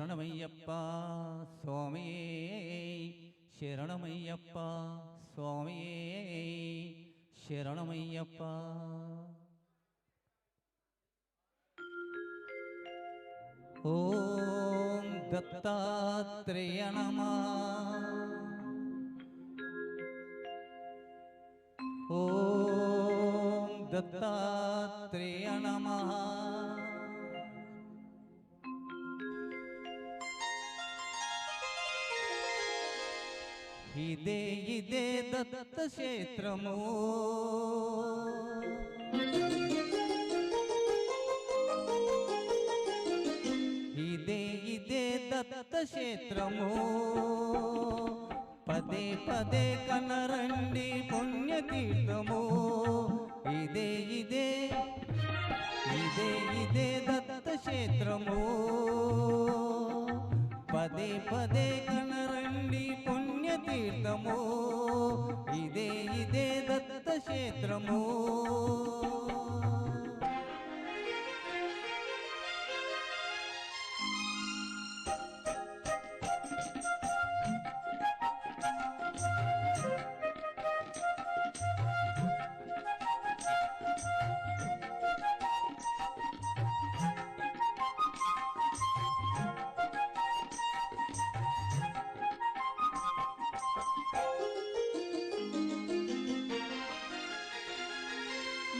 శరణమయ్యప్ప స్వామియే శరణమయ్యప్ప స్వామియే శరణమయ్యప్ప. ఓం దత్తాత్రేయ నమః. ఓం దత్తాత్రేయ నమః. ఇదే ఇదే దత్త క్షేత్రము, ఇదే ఇదే దత్త క్షేత్రము. పదే పదే కనరండి పుణ్యతీర్థము. ఇదే ఇదే ఇదే ఇదే దత్త క్షేత్రము. పదే పదే కనరండి పుణ్యతీర్థము. ఇదే ఇదే దత్త క్షేత్రము.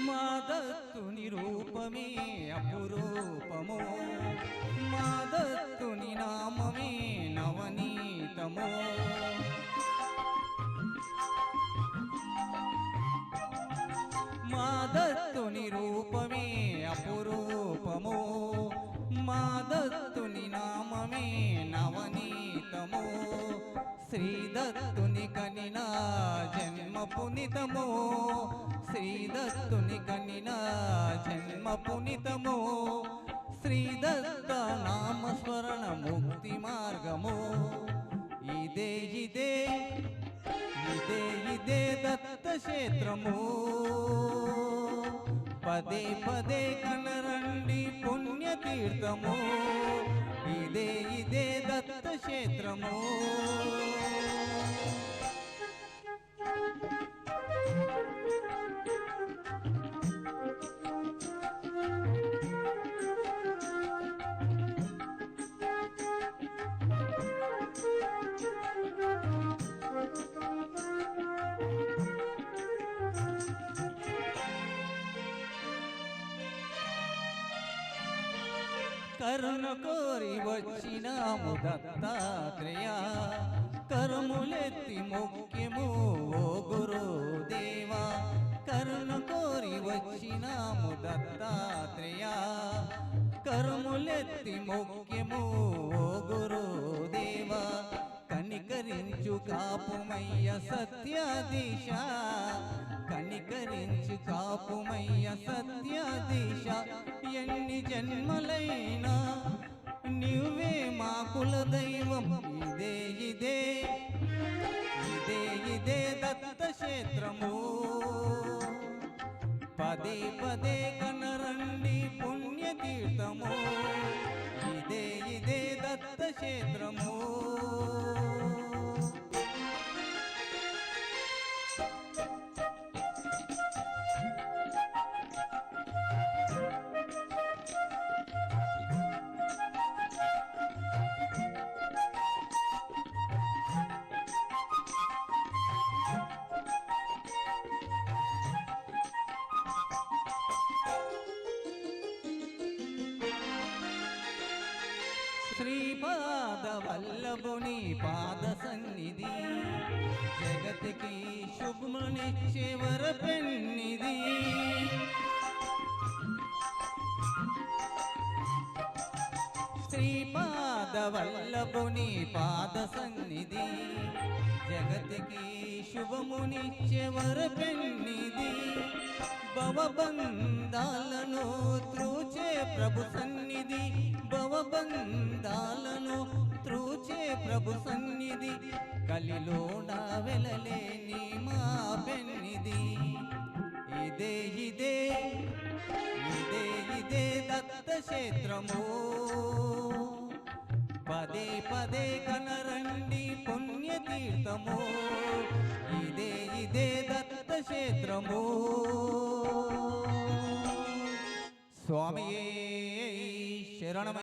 మా దత్తుని రూపమే అపురూపము, మా దత్తుని నామమే నవనీతము. మా దత్తుని రూపమే అపురూపము, మా దత్తుని నామమే నవనీతము. శ్రీదత్తుని కనినా జన్మ పునితము, శ్రీదత్తుని కనినా జన్మ పునితము. శ్రీదత్త నామస్మరణ ముక్తి మార్గము. ఇదే ఇదే ఇదే ఇదే దత్త క్షేత్రము. పదే పదే కనరండి పుణ్యతీర్థము. ఇదే ఇదే దత్త క్షేత్రము. కరుణ కోరి వచ్చినాము దత్తాత్రేయ, కరుములెత్తి మొక్కెము ఓ గురుదేవా. కరుణ కోరి వచ్చినాము దత్తాత్రేయ, కరుములెత్తి మొక్కెము ఓ గురుదేవా. కనికరించు కాపుమయ్య సత్యాధీశ, కనికరించు కాపుమయ్య సత్యాధీశ. ఎన్ని జన్మలైనా నీవే మా కులదైవం. ఇదే ఇదే ఇదే ఇదే దత్త క్షేత్రము. పదే పదే కనరండి పుణ్యతీర్థము. ఇదే ఇదే దత్త క్షేత్రము. శ్రీపాద వల్లభుని పాద సన్నిధి, జగతికి శుభమునిచ్చే వరపెన్నిది. శ్రీపాద వల్లభుని పాద సన్నిధి, జగతికి శుభమునిచ్చే వరపెన్నిది. భవబంధాలను త్రూచే ప్రభు సన్నిధి, భవబంధాలను త్రూచే ప్రభు సన్నిధి. కలిలోన వెలలేని మా పెన్నిది. ఇదే ఇదే ఇదే ఇదే దత్త క్షేత్రము. పదే పదే కనరండి పుణ్యతీర్థము ఇదే ఇదే దత్త క్షేత్రము స్వామియే శరణమ